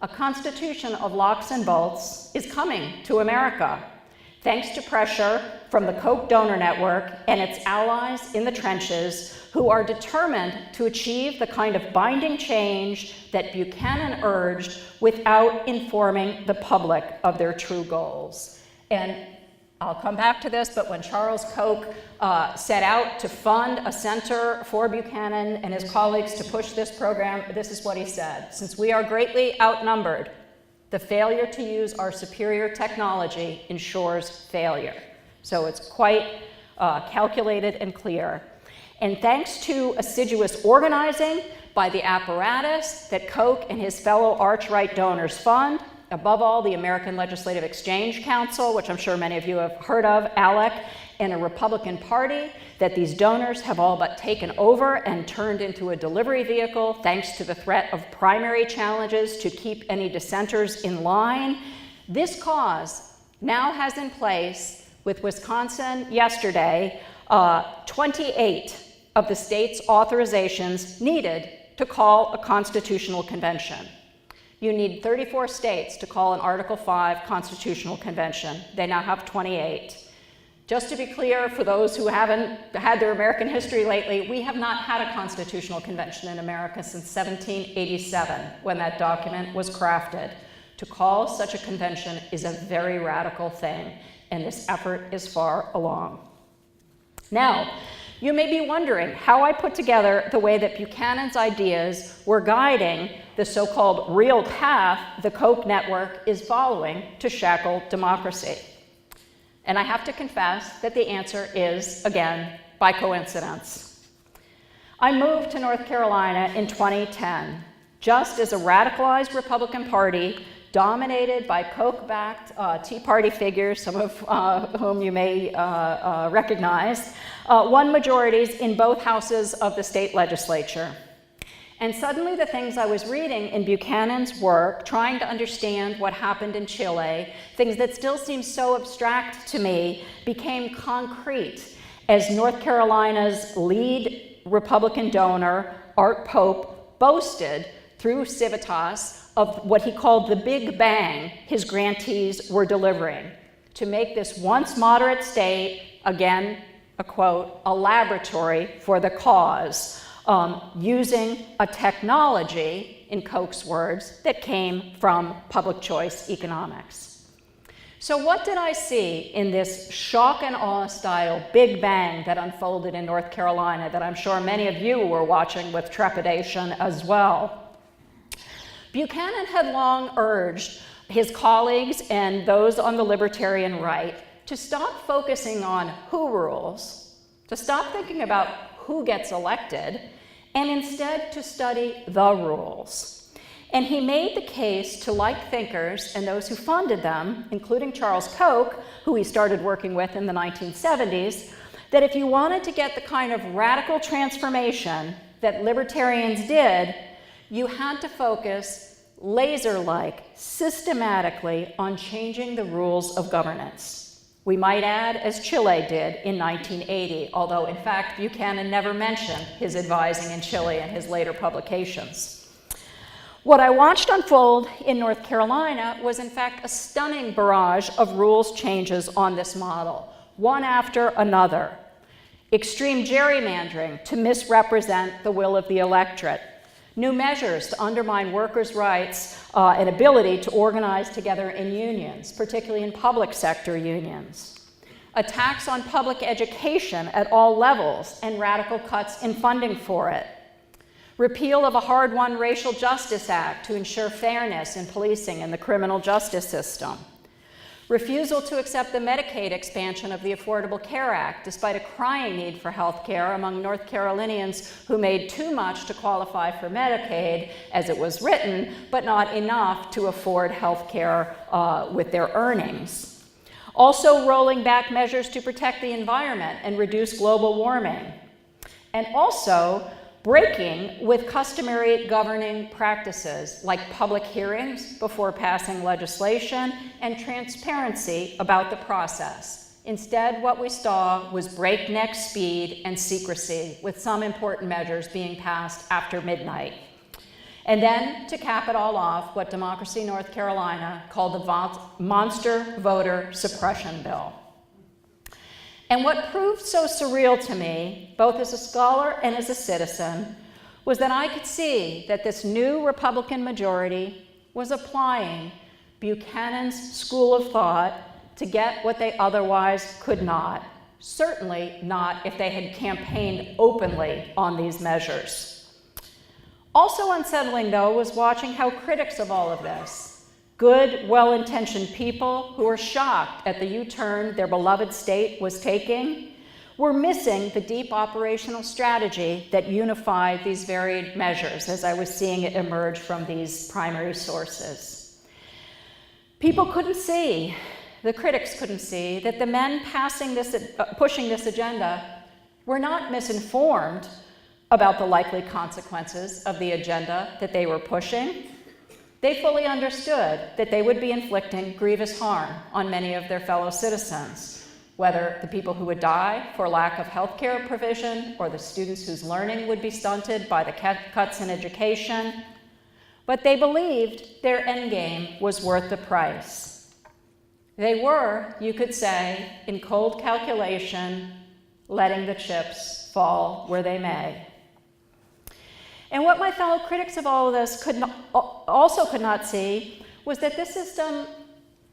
A constitution of locks and bolts is coming to America, thanks to pressure from the Koch donor network and its allies in the trenches who are determined to achieve the kind of binding change that Buchanan urged without informing the public of their true goals. And I'll come back to this, but when Charles Koch set out to fund a center for Buchanan and his colleagues to push this program, this is what he said: "Since we are greatly outnumbered, the failure to use our superior technology ensures failure." So it's quite calculated and clear. And thanks to assiduous organizing by the apparatus that Koch and his fellow arch-right donors fund, above all the American Legislative Exchange Council, which I'm sure many of you have heard of, ALEC, and a Republican Party that these donors have all but taken over and turned into a delivery vehicle thanks to the threat of primary challenges to keep any dissenters in line. This cause now has in place, with Wisconsin yesterday, 28 of the state's authorizations needed to call a constitutional convention. You need 34 states to call an Article 5 constitutional convention. They now have 28. Just to be clear, for those who haven't had their American history lately, we have not had a constitutional convention in America since 1787, when that document was crafted. To call such a convention is a very radical thing, and this effort is far along. Now, you may be wondering how I put together the way that Buchanan's ideas were guiding the so-called real path the Koch network is following to shackle democracy. And I have to confess that the answer is, again, by coincidence. I moved to North Carolina in 2010, just as a radicalized Republican Party dominated by Koch-backed Tea Party figures, some of whom you may recognize, won majorities in both houses of the state legislature. And suddenly the things I was reading in Buchanan's work, trying to understand what happened in Chile, things that still seem so abstract to me, became concrete as North Carolina's lead Republican donor, Art Pope, boasted through Civitas of what he called the Big Bang his grantees were delivering to make this once moderate state, again, a quote, a laboratory for the cause, using a technology, in Koch's words, that came from public choice economics. So what did I see in this shock and awe style Big Bang that unfolded in North Carolina that I'm sure many of you were watching with trepidation as well? Buchanan had long urged his colleagues and those on the libertarian right to stop focusing on who rules, to stop thinking about who gets elected, and instead to study the rules. And he made the case to like thinkers and those who funded them, including Charles Koch, who he started working with in the 1970s, that if you wanted to get the kind of radical transformation that libertarians did, you had to focus laser-like, systematically on changing the rules of governance. We might add, as Chile did in 1980, although in fact Buchanan never mentioned his advising in Chile in his later publications. What I watched unfold in North Carolina was in fact a stunning barrage of rules changes on this model, one after another. Extreme gerrymandering to misrepresent the will of the electorate. New measures to undermine workers' rights and ability to organize together in unions, particularly in public sector unions. Attacks on public education at all levels and radical cuts in funding for it. Repeal of a hard-won Racial Justice Act to ensure fairness in policing and the criminal justice system. Refusal to accept the Medicaid expansion of the Affordable Care Act, despite a crying need for health care among North Carolinians who made too much to qualify for Medicaid as it was written, but not enough to afford health care with their earnings. Also rolling back measures to protect the environment and reduce global warming. And also breaking with customary governing practices like public hearings before passing legislation and transparency about the process. Instead, what we saw was breakneck speed and secrecy, with some important measures being passed after midnight. And then, to cap it all off, what Democracy North Carolina called the Monster Voter Suppression Bill. And what proved so surreal to me, both as a scholar and as a citizen, was that I could see that this new Republican majority was applying Buchanan's school of thought to get what they otherwise could not, certainly not if they had campaigned openly on these measures. Also unsettling, though, was watching how critics of all of this, good, well-intentioned people who were shocked at the U-turn their beloved state was taking, were missing the deep operational strategy that unified these varied measures as I was seeing it emerge from these primary sources. People couldn't see, the critics couldn't see, that the men pushing this agenda were not misinformed about the likely consequences of the agenda that they were pushing. They fully understood that they would be inflicting grievous harm on many of their fellow citizens, whether the people who would die for lack of health care provision or the students whose learning would be stunted by the cuts in education. But they believed their endgame was worth the price. They were, you could say, in cold calculation, letting the chips fall where they may. And what my fellow critics of all of this also could not see was that this system,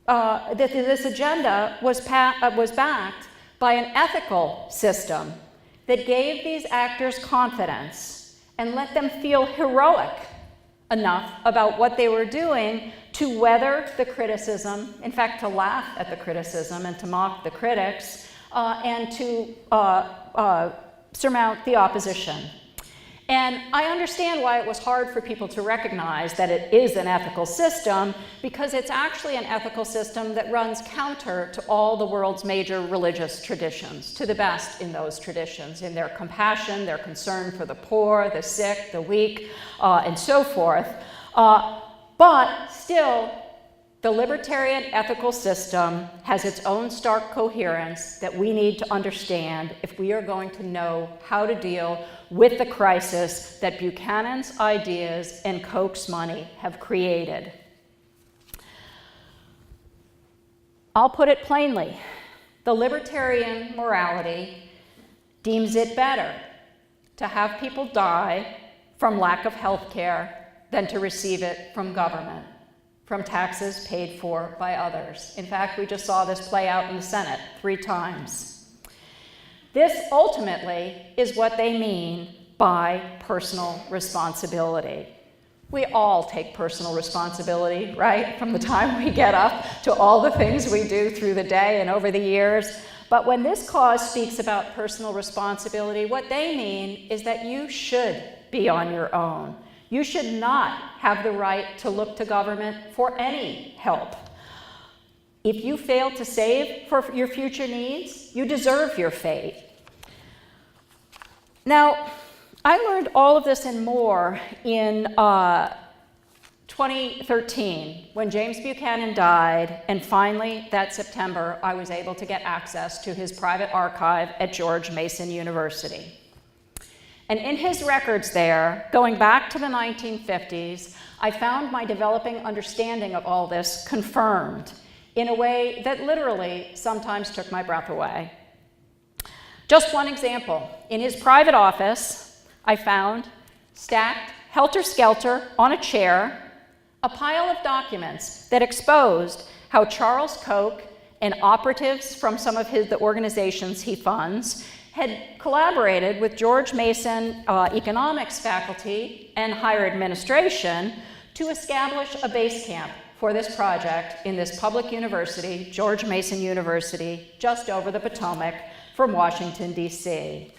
that this agenda was backed by an ethical system that gave these actors confidence and let them feel heroic enough about what they were doing to weather the criticism, in fact, to laugh at the criticism and to mock the critics, and to surmount the opposition. And I understand why it was hard for people to recognize that it is an ethical system, because it's actually an ethical system that runs counter to all the world's major religious traditions, to the best in those traditions, in their compassion, their concern for the poor, the sick, the weak, and so forth. But still, the libertarian ethical system has its own stark coherence that we need to understand if we are going to know how to deal with the crisis that Buchanan's ideas and Koch's money have created. I'll put it plainly. The libertarian morality deems it better to have people die from lack of health care than to receive it from government, from taxes paid for by others. In fact, we just saw this play out in the Senate 3 times. This ultimately is what they mean by personal responsibility. We all take personal responsibility, right? From the time we get up to all the things we do through the day and over the years. But when this cause speaks about personal responsibility, what they mean is that you should be on your own. You should not have the right to look to government for any help. If you fail to save for your future needs, you deserve your fate. Now, I learned all of this and more in 2013 when James Buchanan died, and finally that September I was able to get access to his private archive at George Mason University. And in his records there, going back to the 1950s, I found my developing understanding of all this confirmed in a way that literally sometimes took my breath away. Just one example. In his private office, I found, stacked helter-skelter on a chair, a pile of documents that exposed how Charles Koch and operatives from some of the organizations he funds had collaborated with George Mason economics faculty and higher administration to establish a base camp for this project in this public university, George Mason University, just over the Potomac from Washington, D.C.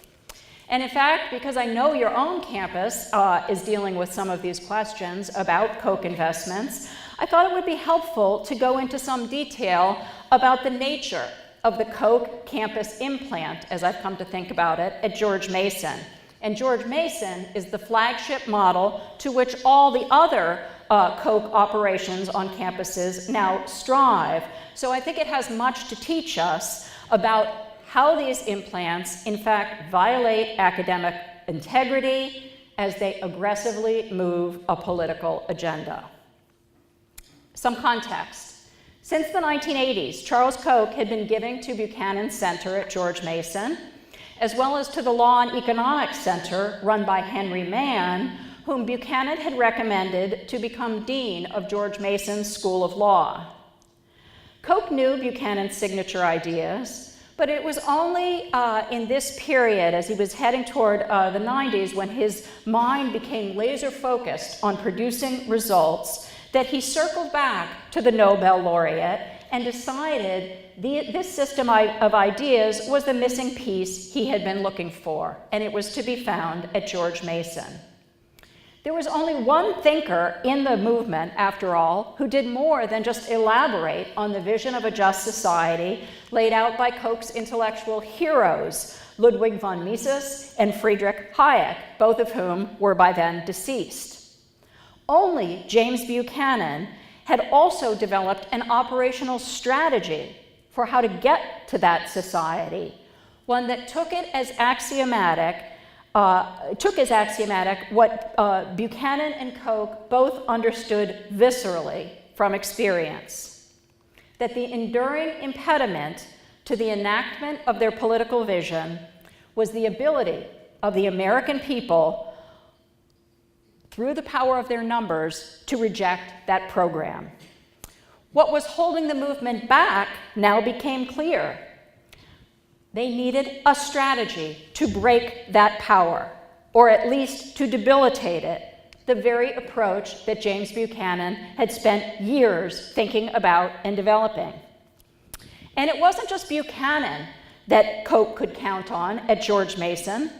And in fact, because I know your own campus is dealing with some of these questions about Koch investments, I thought it would be helpful to go into some detail about the nature of the Koch campus implant, as I've come to think about it, at George Mason. And George Mason is the flagship model to which all the other Koch operations on campuses now strive. So I think it has much to teach us about how these implants, in fact, violate academic integrity as they aggressively move a political agenda. Some context. Since the 1980s, Charles Koch had been giving to Buchanan Center at George Mason, as well as to the Law and Economics Center run by Henry Mann, whom Buchanan had recommended to become dean of George Mason's School of Law. Koch knew Buchanan's signature ideas, but it was only in this period, as he was heading toward the 90s, when his mind became laser-focused on producing results, that he circled back to the Nobel laureate and decided this system of ideas was the missing piece he had been looking for, and it was to be found at George Mason. There was only one thinker in the movement, after all, who did more than just elaborate on the vision of a just society laid out by Koch's intellectual heroes, Ludwig von Mises and Friedrich Hayek, both of whom were by then deceased. Only James Buchanan had also developed an operational strategy for how to get to that society, one that took as axiomatic what Buchanan and Koch both understood viscerally from experience, that the enduring impediment to the enactment of their political vision was the ability of the American people, through the power of their numbers, to reject that program. What was holding the movement back now became clear. They needed a strategy to break that power, or at least to debilitate it, the very approach that James Buchanan had spent years thinking about and developing. And it wasn't just Buchanan that Koch could count on at George Mason.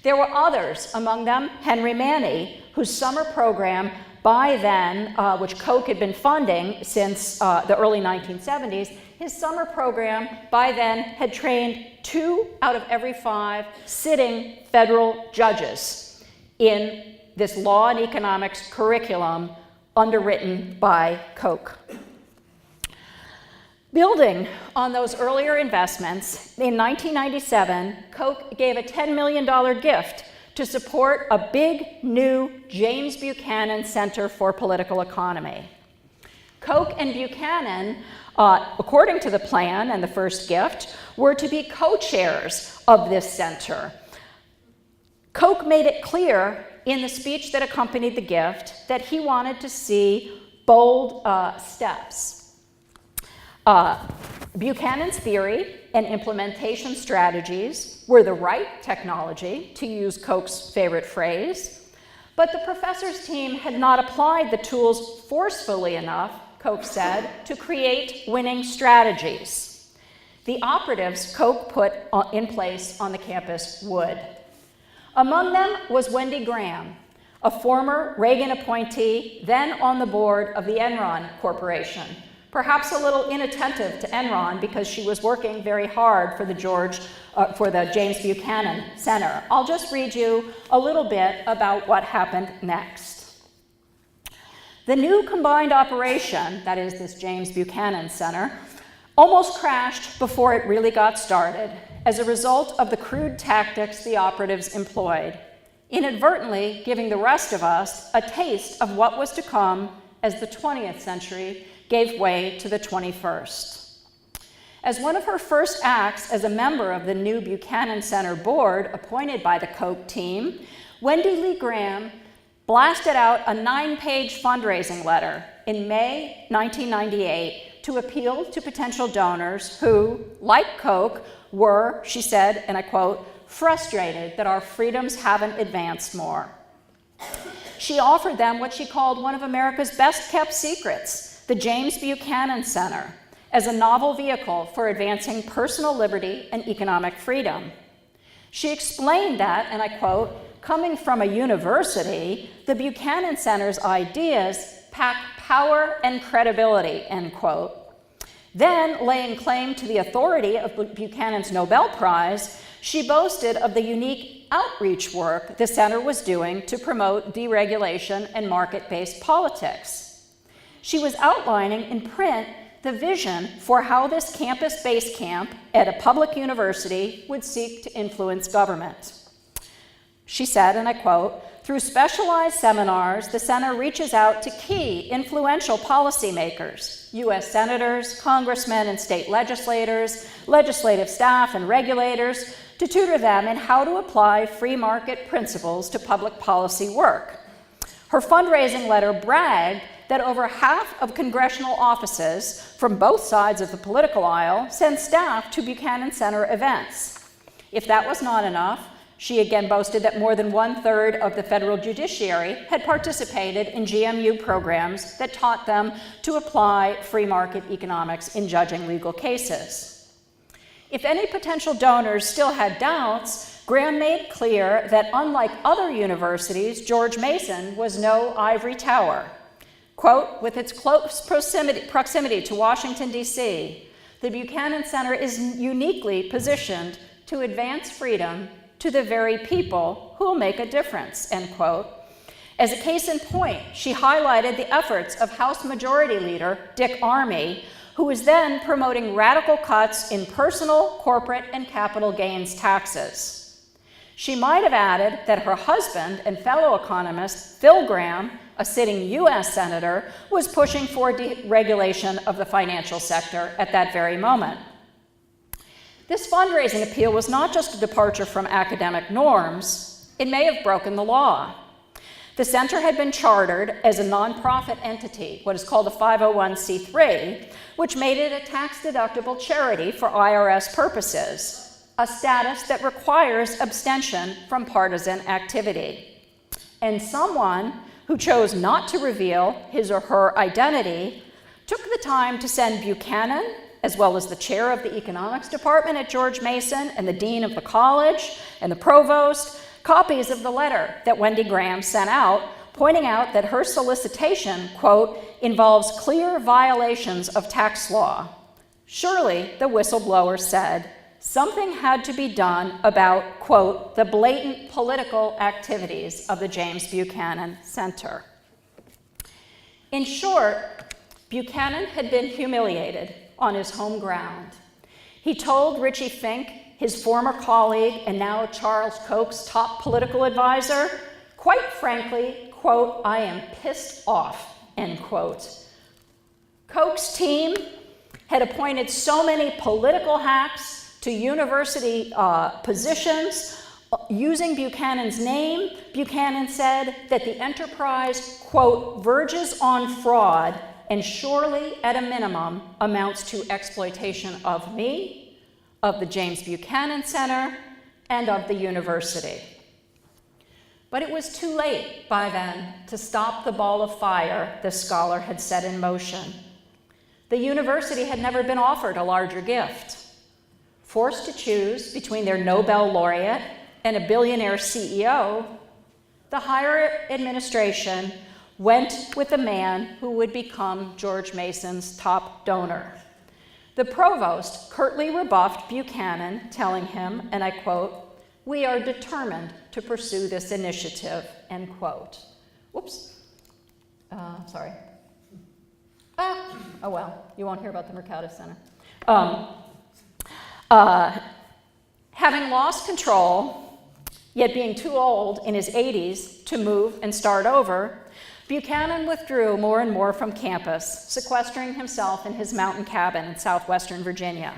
There were others, among them Henry Mann, whose summer program by then, which Koch had been funding since the early 1970s, his summer program by then had trained 2 out of every 5 sitting federal judges in this law and economics curriculum underwritten by Koch. Building on those earlier investments, in 1997, Koch gave a $10 million gift to support a big, new James Buchanan Center for Political Economy. Koch and Buchanan, according to the plan and the first gift, were to be co-chairs of this center. Koch made it clear in the speech that accompanied the gift that he wanted to see bold steps. Buchanan's theory and implementation strategies were the right technology, to use Koch's favorite phrase, but the professor's team had not applied the tools forcefully enough, Koch said, to create winning strategies. The operatives Koch put in place on the campus would. Among them was Wendy Graham, a former Reagan appointee, then on the board of the Enron Corporation, perhaps a little inattentive to Enron because she was working very hard for the James Buchanan Center. I'll just read you a little bit about what happened next. The new combined operation, that is this James Buchanan Center, almost crashed before it really got started as a result of the crude tactics the operatives employed, inadvertently giving the rest of us a taste of what was to come as the 20th century gave way to the 21st. As one of her first acts as a member of the new Buchanan Center board appointed by the Koch team, Wendy Lee Graham blasted out a 9-page fundraising letter in May 1998 to appeal to potential donors who, like Koch, were, she said, and I quote, frustrated that our freedoms haven't advanced more. She offered them what she called one of America's best-kept secrets, the James Buchanan Center, as a novel vehicle for advancing personal liberty and economic freedom. She explained that, and I quote, coming from a university, the Buchanan Center's ideas pack power and credibility, end quote. Then, laying claim to the authority of Buchanan's Nobel Prize, she boasted of the unique outreach work the center was doing to promote deregulation and market-based politics. She was outlining in print the vision for how this campus base camp at a public university would seek to influence government. She said, and I quote, through specialized seminars, the center reaches out to key influential policymakers, U.S. senators, congressmen and state legislators, legislative staff and regulators, to tutor them in how to apply free market principles to public policy work. Her fundraising letter bragged that over half of congressional offices from both sides of the political aisle send staff to Buchanan Center events. If that was not enough, she again boasted that more than 1/3 of the federal judiciary had participated in GMU programs that taught them to apply free market economics in judging legal cases. If any potential donors still had doubts, Graham made clear that unlike other universities, George Mason was no ivory tower. Quote, with its close proximity to Washington, D.C., the Buchanan Center is uniquely positioned to advance freedom to the very people who will make a difference, end quote. As a case in point, she highlighted the efforts of House Majority Leader Dick Armey, who was then promoting radical cuts in personal, corporate, and capital gains taxes. She might have added that her husband and fellow economist, Phil Graham, a sitting U.S. senator, was pushing for deregulation of the financial sector at that very moment. This fundraising appeal was not just a departure from academic norms, it may have broken the law. The center had been chartered as a nonprofit entity, what is called a 501c3, which made it a tax-deductible charity for IRS purposes, a status that requires abstention from partisan activity. And someone who chose not to reveal his or her identity took the time to send Buchanan, as well as the chair of the economics department at George Mason and the dean of the college and the provost, copies of the letter that Wendy Graham sent out, pointing out that her solicitation, quote, involves clear violations of tax law. Surely, the whistleblower said, something had to be done about, quote, the blatant political activities of the James Buchanan Center. In short, Buchanan had been humiliated on his home ground. He told Richie Fink, his former colleague and now Charles Koch's top political advisor, quite frankly, quote, I am pissed off, end quote. Koch's team had appointed so many political hacks to university positions using Buchanan's name. Buchanan said that the enterprise, quote, verges on fraud and surely, at a minimum, amounts to exploitation of me, of the James Buchanan Center, and of the university. But it was too late by then to stop the ball of fire the scholar had set in motion. The university had never been offered a larger gift. Forced to choose between their Nobel laureate and a billionaire CEO, the higher administration went with a man who would become George Mason's top donor. The provost curtly rebuffed Buchanan, telling him, and I quote, we are determined to pursue this initiative, end quote. Whoops, sorry. Oh well, you won't hear about the Mercatus Center. Having lost control, yet being too old in his 80s to move and start over, Buchanan withdrew more and more from campus, sequestering himself in his mountain cabin in southwestern Virginia.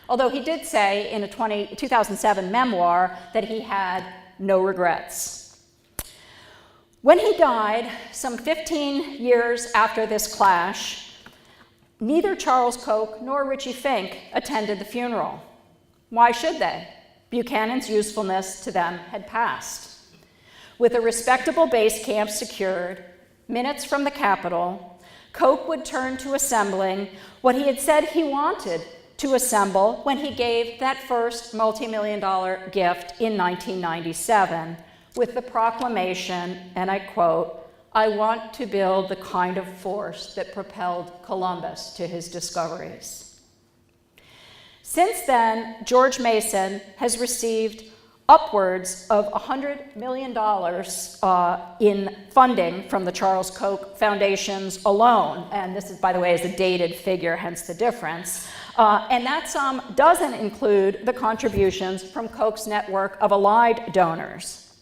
Although he did say in a 2007 memoir that he had no regrets. When he died, some 15 years after this clash, neither Charles Koch nor Richie Fink attended the funeral. Why should they? Buchanan's usefulness to them had passed. With a respectable base camp secured, minutes from the Capitol, Koch would turn to assembling what he had said he wanted to assemble when he gave that first multi-million-dollar gift in 1997 with the proclamation, and I quote, I want to build the kind of force that propelled Columbus to his discoveries. Since then, George Mason has received upwards of $100 million in funding from the Charles Koch Foundations alone. And this is, by the way, is a dated figure, hence the difference. And that sum doesn't include the contributions from Koch's network of allied donors.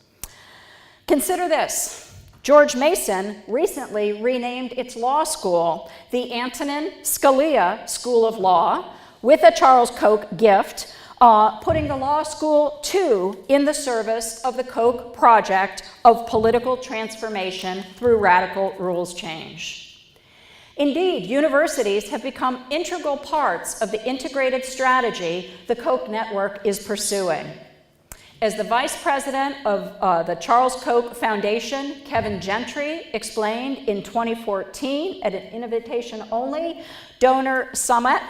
Consider this. George Mason recently renamed its law school the Antonin Scalia School of Law with a Charles Koch gift, putting the law school too in the service of the Koch project of political transformation through radical rules change. Indeed, universities have become integral parts of the integrated strategy the Koch network is pursuing. As the vice president of the Charles Koch Foundation, Kevin Gentry, explained in 2014 at an invitation-only donor summit,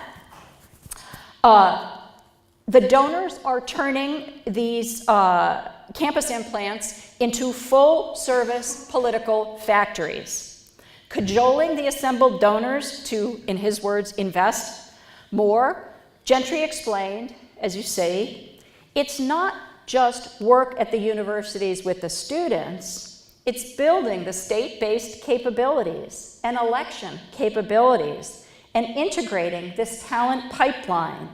the donors are turning these campus implants into full-service political factories, cajoling the assembled donors to, in his words, invest more. Gentry explained, as you see, it's not just work at the universities with the students, it's building the state-based capabilities and election capabilities and integrating this talent pipeline.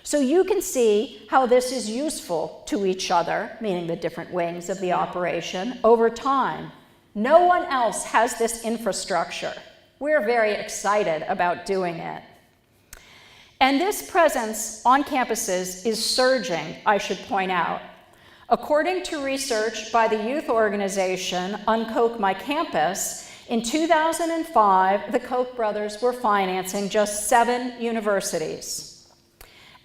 So you can see how this is useful to each other, meaning the different wings of the operation, over time. No one else has this infrastructure. We're very excited about doing it. And this presence on campuses is surging, I should point out. According to research by the youth organization Unkoch My Campus, in 2005, the Koch brothers were financing just 7 universities.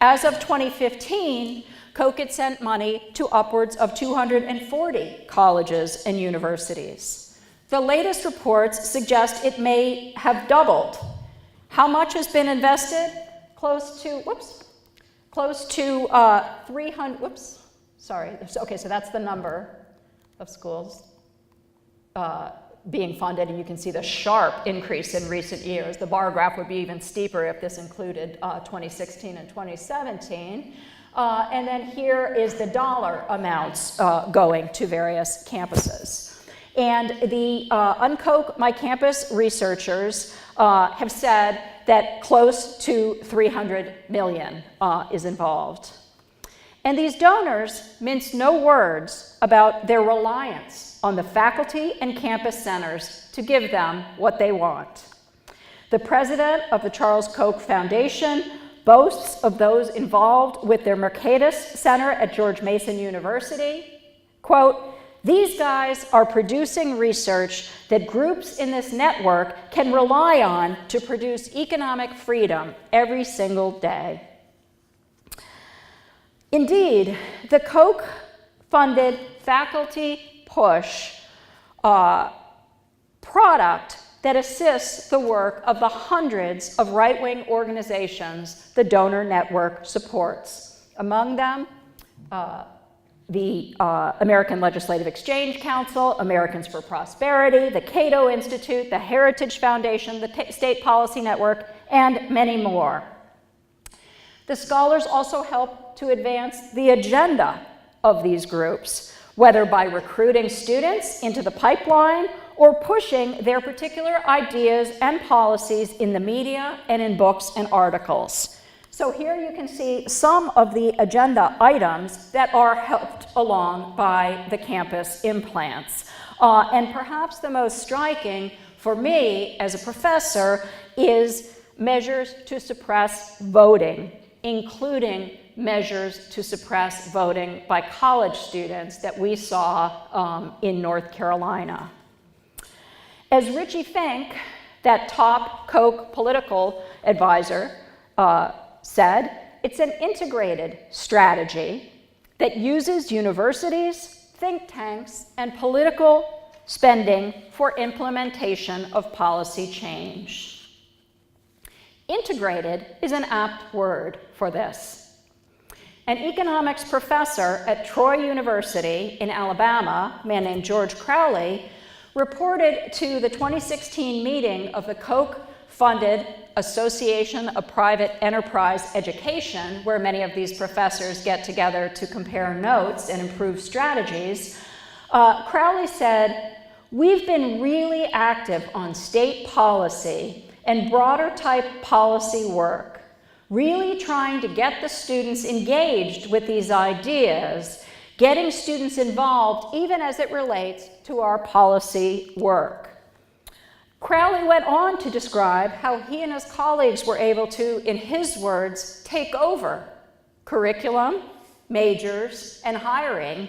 As of 2015, Koch had sent money to upwards of 240 colleges and universities. The latest reports suggest it may have doubled. How much has been invested? Close to 300, okay, so that's the number of schools being funded, and you can see the sharp increase in recent years. The bar graph would be even steeper if this included 2016 and 2017. And then here is the dollar amounts going to various campuses. And the Unkoch My Campus researchers have said that close to 300 million is involved. And these donors mince no words about their reliance on the faculty and campus centers to give them what they want. The president of the Charles Koch Foundation boasts of those involved with their Mercatus Center at George Mason University. Quote, "These guys are producing research that groups in this network can rely on to produce economic freedom every single day." Indeed, the Koch-funded faculty push product that assists the work of the hundreds of right-wing organizations the donor network supports. Among them, the American Legislative Exchange Council, Americans for Prosperity, the Cato Institute, the Heritage Foundation, the State Policy Network, and many more. The scholars also help to advance the agenda of these groups, whether by recruiting students into the pipeline or pushing their particular ideas and policies in the media and in books and articles. So here you can see some of the agenda items that are helped along by the campus implants. And perhaps the most striking for me as a professor is measures to suppress voting, including measures to suppress voting by college students that we saw in North Carolina. As Richie Fink, that top Koch political advisor, said, it's an integrated strategy that uses universities, think tanks, and political spending for implementation of policy change. Integrated is an apt word for this. An economics professor at Troy University in Alabama, a man named George Crowley, reported to the 2016 meeting of the Koch-funded Association of Private Enterprise Education, where many of these professors get together to compare notes and improve strategies. Crowley said, "We've been really active on state policy and broader type policy work, really trying to get the students engaged with these ideas, getting students involved even as it relates to our policy work. Crowley went on to describe how he and his colleagues were able to, in his words, take over curriculum, majors, and hiring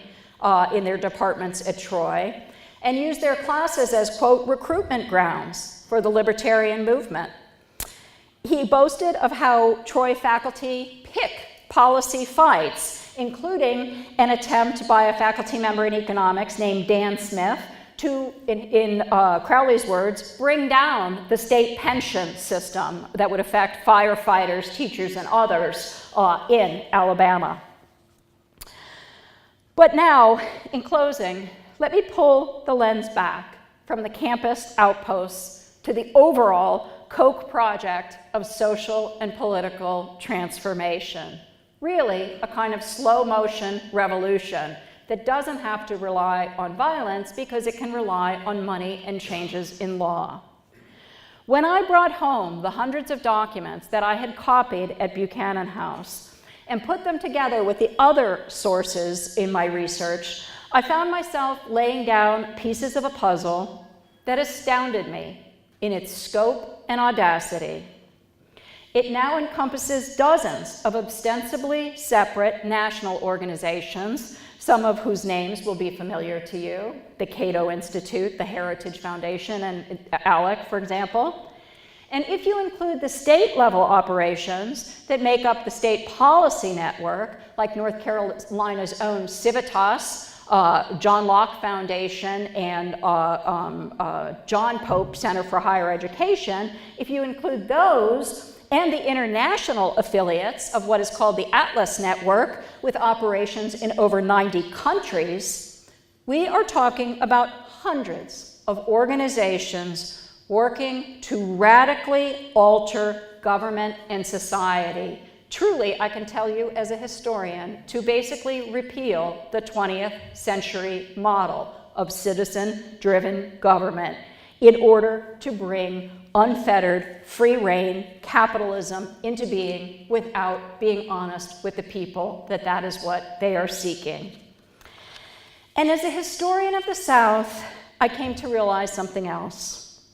in their departments at Troy, and use their classes as, quote, recruitment grounds for the libertarian movement. He boasted of how Troy faculty pick policy fights, including an attempt by a faculty member in economics named Dan Smith to, in Crowley's words, bring down the state pension system that would affect firefighters, teachers, and others in Alabama. But now, in closing, let me pull the lens back from the campus outposts to the overall Koch project of social and political transformation. Really, a kind of slow motion revolution that doesn't have to rely on violence because it can rely on money and changes in law. When I brought home the hundreds of documents that I had copied at Buchanan House and put them together with the other sources in my research, I found myself laying down pieces of a puzzle that astounded me in its scope and audacity. It now encompasses dozens of ostensibly separate national organizations, some of whose names will be familiar to you, the Cato Institute, the Heritage Foundation, and ALEC, for example. And if you include the state-level operations that make up the state policy network, like North Carolina's own Civitas, John Locke Foundation, and John Pope Center for Higher Education, if you include those and the international affiliates of what is called the Atlas Network, with operations in over 90 countries, we are talking about hundreds of organizations working to radically alter government and society. Truly, I can tell you as a historian, to basically repeal the 20th century model of citizen-driven government in order to bring unfettered, free-rein capitalism into being without being honest with the people that that is what they are seeking. And as a historian of the South, I came to realize something else.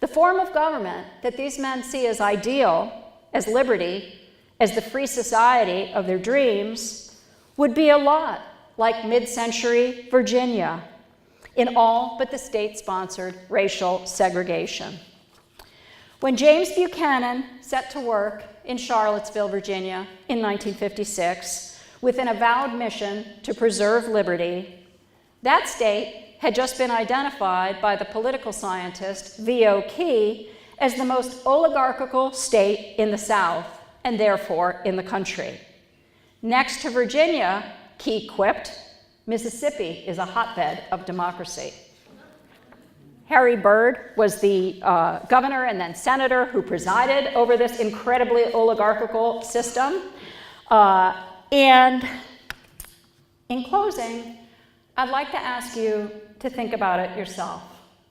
The form of government that these men see as ideal, as liberty, as the free society of their dreams, would be a lot like mid-century Virginia, in all but the state-sponsored racial segregation. When James Buchanan set to work in Charlottesville, Virginia in 1956 with an avowed mission to preserve liberty, that state had just been identified by the political scientist V.O. Key as the most oligarchical state in the South, and therefore in the country. Next to Virginia, Key quipped, Mississippi is a hotbed of democracy. Harry Byrd was the governor and then senator who presided over this incredibly oligarchical system. And in closing, I'd like to ask you to think about it yourself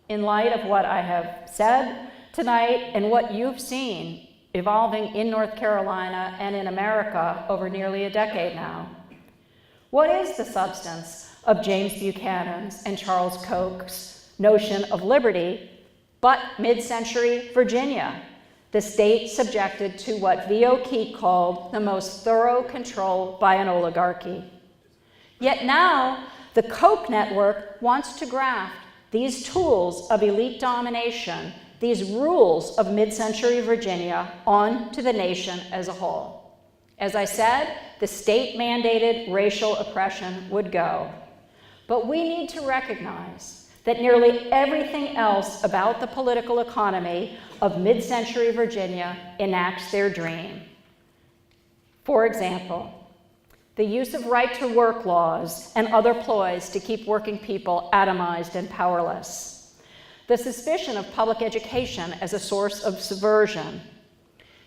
in light of what I have said tonight and what you've seen evolving in North Carolina and in America over nearly a decade now. What is the substance of James Buchanan's and Charles Koch's notion of liberty but mid-century Virginia, the state subjected to what V.O. Key called the most thorough control by an oligarchy? Yet now, the Koch network wants to graft these tools of elite domination, these rules of mid-century Virginia, onto the nation as a whole. As I said, the state-mandated racial oppression would go. But we need to recognize that nearly everything else about the political economy of mid-century Virginia enacts their dream. For example, the use of right-to-work laws and other ploys to keep working people atomized and powerless. The suspicion of public education as a source of subversion.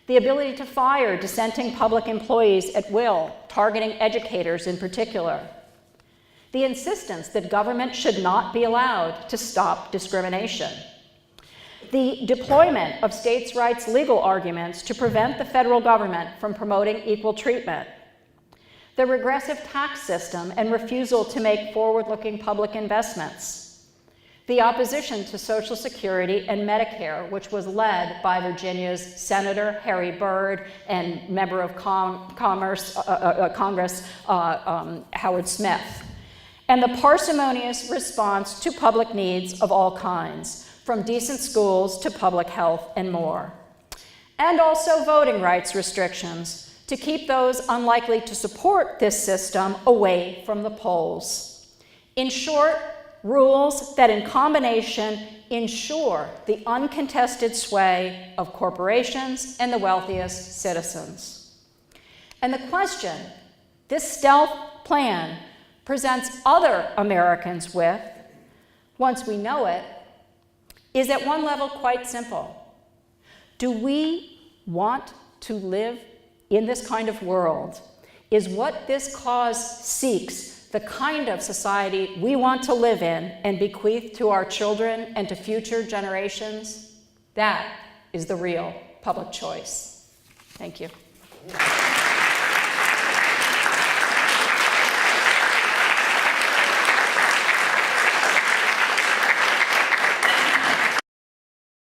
The ability to fire dissenting public employees at will, targeting educators in particular. The insistence that government should not be allowed to stop discrimination. The deployment of states' rights legal arguments to prevent the federal government from promoting equal treatment. the regressive tax system and refusal to make forward-looking public investments, the opposition to Social Security and Medicare, which was led by Virginia's Senator Harry Byrd and member of Congress Howard Smith, and the parsimonious response to public needs of all kinds, from decent schools to public health and more. And also voting rights restrictions to keep those unlikely to support this system away from the polls. In short, rules that in combination ensure the uncontested sway of corporations and the wealthiest citizens. And the question this stealth plan presents other Americans with, once we know it, is at one level quite simple. Do we want to live in this kind of world? Is what this cause seeks the kind of society we want to live in and bequeath to our children and to future generations? That is the real public choice. Thank you.